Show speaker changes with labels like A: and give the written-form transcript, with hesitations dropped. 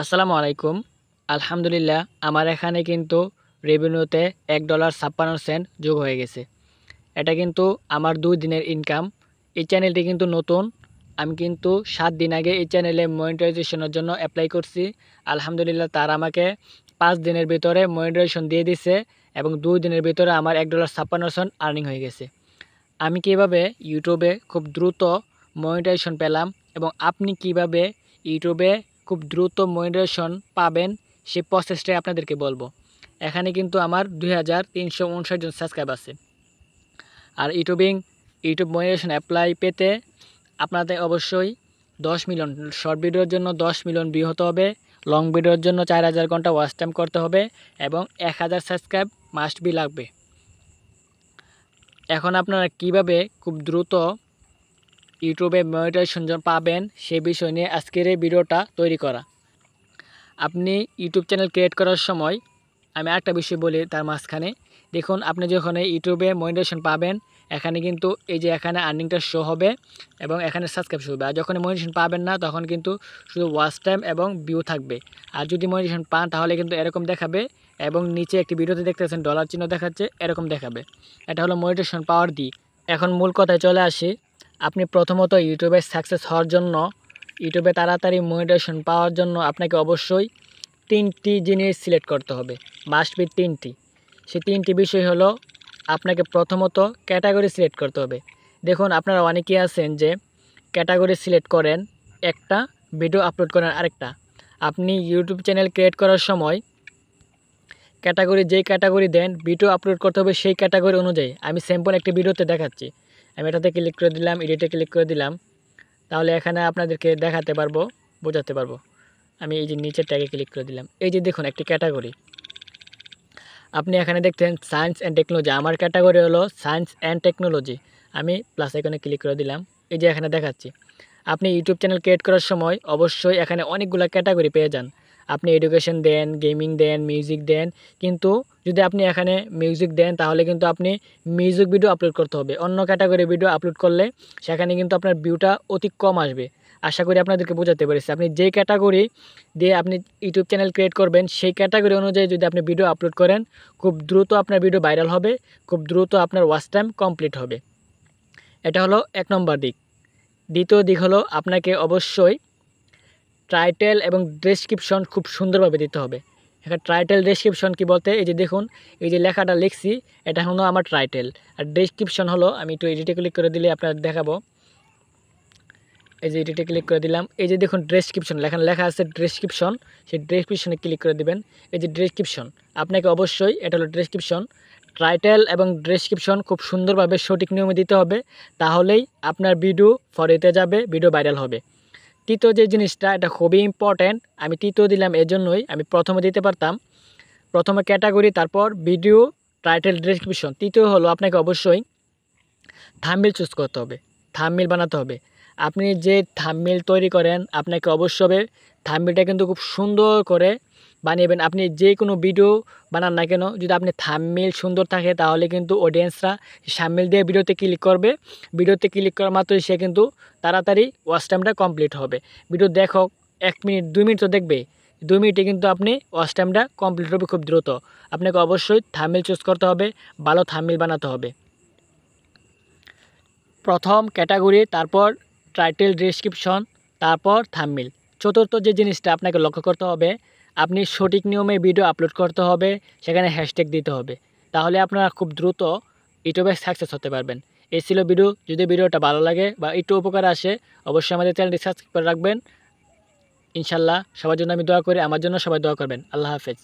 A: আসসালামু আলাইকুম। আলহামদুলিল্লাহ আমার এখানে কিন্তু রেভিনিউতে $1.56 যোগ হয়ে গেছে। এটা কিন্তু আমার 2 দিনের ইনকাম। এই চ্যানেলটি কিন্তু নতুন। আমি কিন্তু 7 দিন আগে এই চ্যানেলে মনিটাইজেশনের জন্য অ্যাপ্লাই করছি। আলহামদুলিল্লাহ তারা আমাকে 5 দিনের ভিতরে মনিটাইজেশন দিয়ে দিছে এবং 2 দিনের ভিতরে আমার $1.56 আর্নিং হয়ে গেছে। আমি কিভাবে ইউটিউবে খুব দ্রুত মনিটাইজেশন পেলাম এবং আপনি কিভাবে ইউটিউবে খুব দ্রুত মনিটাইজেশন পাবেন সেই প্রসেসটাই আপনাদেরকে বলবো। এখানে কিন্তু আমার 2359 জন সাবস্ক্রাইব আছে। আর ইউটিউব মনিটাইজেশন অ্যাপ্লাই পেতে আপনাদের অবশ্যই 10 মিলিয়ন শর্ট ভিডিওর জন্য 10 মিলিয়ন ভিউ হতে হবে, লং ভিডিওর জন্য 4000 ঘন্টা ওয়াচ টাইম করতে হবে এবং 1000 সাবস্ক্রাইব মাস্ট বি লাগবে। এখন আপনারা কিভাবে খুব দ্রুত ইউটিউবে মনিটাইজেশন পাবেন সেই বিষয় নিয়ে আজকের এই ভিডিওটা তৈরি করা। আপনি ইউটিউব চ্যানেল ক্রিয়েট করার সময় আমি একটা বিষয় বলি তার মাঝখানে দেখুন, আপনি যখন ইউটিউবে মনিটাইজেশন পাবেন এখানে কিন্তু এই যে এখানে আর্নিংটা শো হবে এবং এখানে সাবস্ক্রাইব শো হবে। আর যখন মনিটাইজেশন পাবেন না তখন কিন্তু শুধু ওয়াচ টাইম এবং ভিউ থাকবে। আর যদি মনিটাইজেশন পান তাহলে কিন্তু এরকম দেখাবে এবং নিচে একটি ভিডিওতে দেখতেছেন ডলার চিহ্ন দেখাচ্ছে, এরকম দেখাবে। এটা হলো মনিটাইজেশন পাওয়ার দিক। এখন মূল কথায় চলে আসি। আপনি প্রথমত ইউটিউবে সাকসেস হওয়ার জন্য, ইউটিউবে তাড়াতাড়ি মনিটাইজেশন পাওয়ার জন্য আপনাকে অবশ্যই 3টি জিনিস সিলেক্ট করতে হবে। মাস্ট বি 3টি। সেই 3টি বিষয় হলো আপনাকে প্রথমত ক্যাটাগরি সিলেক্ট করতে হবে। দেখুন, আপনারা অনেকেই আছেন যে ক্যাটাগরি সিলেক্ট করেন একটা, ভিডিও আপলোড করেন আরেকটা। আপনি ইউটিউব চ্যানেল ক্রিয়েট করার সময় ক্যাটাগরি যেই ক্যাটাগরি দেন ভিডিও আপলোড করতে হবে সেই ক্যাটাগরি অনুযায়ী। আমি স্যাম্পল একটি ভিডিওতে দেখাচ্ছি। আমি এটাতে ক্লিক করে দিলাম, এডিটে ক্লিক করে দিলাম, তাহলে এখানে আপনাদেরকে দেখাতে পারবো, বোঝাতে পারবো। আমি এই যে নিচের ট্যাগে ক্লিক করে দিলাম, এই যে দেখুন একটি ক্যাটাগরি। আপনি এখানে দেখছেন সায়েন্স অ্যান্ড টেকনোলজি, আমার ক্যাটাগরি হলো সায়েন্স অ্যান্ড টেকনোলজি। আমি প্লাস আইকনে ক্লিক করে দিলাম, এই যে এখানে দেখাচ্ছি। আপনি ইউটিউব চ্যানেল ক্রিয়েট করার সময় অবশ্যই এখানে অনেকগুলো ক্যাটাগরি পেয়ে যান। আপনি এডুকেশন দেন, গেমিং দেন, মিউজিক দেন, কিন্তু যদি আপনি এখানে মিউজিক দেন তাহলে কিন্তু আপনি মিউজিক ভিডিও আপলোড করতে হবে। অন্য ক্যাটাগরি ভিডিও আপলোড করলে সেখানে কিন্তু আপনার ভিউটা অতি কম আসবে। আশা করি আপনাদেরকে বোঝাতে পেরেছি। আপনি যে ক্যাটাগরি দিয়ে আপনি ইউটিউব চ্যানেল ক্রিয়েট করবেন সেই ক্যাটাগরি অনুযায়ী যদি আপনি ভিডিও আপলোড করেন খুব দ্রুত আপনার ভিডিও ভাইরাল হবে, খুব দ্রুত আপনার ওয়াচ টাইম কমপ্লিট হবে। এটা হলো 1 নম্বর দিক। দ্বিতীয় দিক হলো আপনাকে অবশ্যই টাইটেল এবং ডেসক্রিপশন খুব সুন্দরভাবে দিতে হবে। এখানে টাইটেল ডেসক্রিপশন কি বলতে, এই যে দেখুন এই যে লেখাটা লিখছি এটা হলো আমার টাইটেল। আর ডেসক্রিপশন হলো, আমি একটু এডিটে ক্লিক করে দিলে আপনাদের দেখাবো। এই যে এডিটে ক্লিক করে দিলাম, এই যে দেখুন ডেসক্রিপশন লেখা আছে ডেসক্রিপশন, সেই ডেসক্রিপশনে ক্লিক করে দিবেন। এই যে ডেসক্রিপশন, আপনাকে অবশ্যই এটা হলো ডেসক্রিপশন। টাইটেল এবং ডেসক্রিপশন খুব সুন্দরভাবে সঠিক নিয়মে দিতে হবে, তাহলেই আপনার ভিডিও ফরেতে যাবে, ভিডিও ভাইরাল হবে। তৃতীয় যে জিনিসটা, এটা খুবই ইম্পর্ট্যান্ট। আমি তৃতীয় দিলাম এজন্যই, আমি প্রথমে দিতে পারতাম প্রথমে ক্যাটাগরি, তারপর ভিডিও, টাইটেল, ডেসক্রিপশন। তৃতীয় হলো আপনাকে অবশ্যই থাম্বনেইল চুজ করতে হবে, থাম্বনেইল বানাতে হবে। আপনি যে থাম্বনেইল তৈরি করেন আপনাকে অবশ্যই থাম্বনেইলটা কিন্তু খুব সুন্দর করে বানিয়েবেন। আপনি যে কোনো ভিডিও বানান না কেন, যদি আপনি থাম্বনেইল সুন্দর থাকে তাহলে কিন্তু অডিয়েন্সরা থাম্বনেইল দিয়ে ভিডিওতে ক্লিক করবে। ভিডিওতে ক্লিক করা মাত্রই সে কিন্তু তাড়াতাড়ি ওয়াচ টাইমটা কমপ্লিট হবে। ভিডিও দেখো 1 মিনিট 2 মিনিট তো দেখবে, 2 মিনিটে কিন্তু আপনি ওয়াচ টাইমটা কমপ্লিট হবে খুব দ্রুত। আপনাকে অবশ্যই থাম্বনেইল চুজ করতে হবে, ভালো থাম্বনেইল বানাতে হবে। প্রথম ক্যাটাগরি, তারপর টাইটেল, ডেসক্রিপশন, তারপর থাম্বনেইল। চতুর্থ যে জিনিসটা আপনাকে লক্ষ্য করতে হবে, আপনি সঠিক নিয়মে ভিডিও আপলোড করতে হবে, সেখানে হ্যাশট্যাগ দিতে হবে। তাহলে আপনারা খুব দ্রুত ইউটিউবে সাকসেস হতে পারবেন। এই ছিল ভিডিও। যদি ভিডিওটা ভালো লাগে বা একটু উপকার আসে অবশ্যই আমাদের চ্যানেলটি সাবস্ক্রাইব করে রাখবেন। ইনশাল্লাহ সবার জন্য আমি দোয়া করি, আমার জন্য সবাই দোয়া করবেন। আল্লাহ হাফেজ।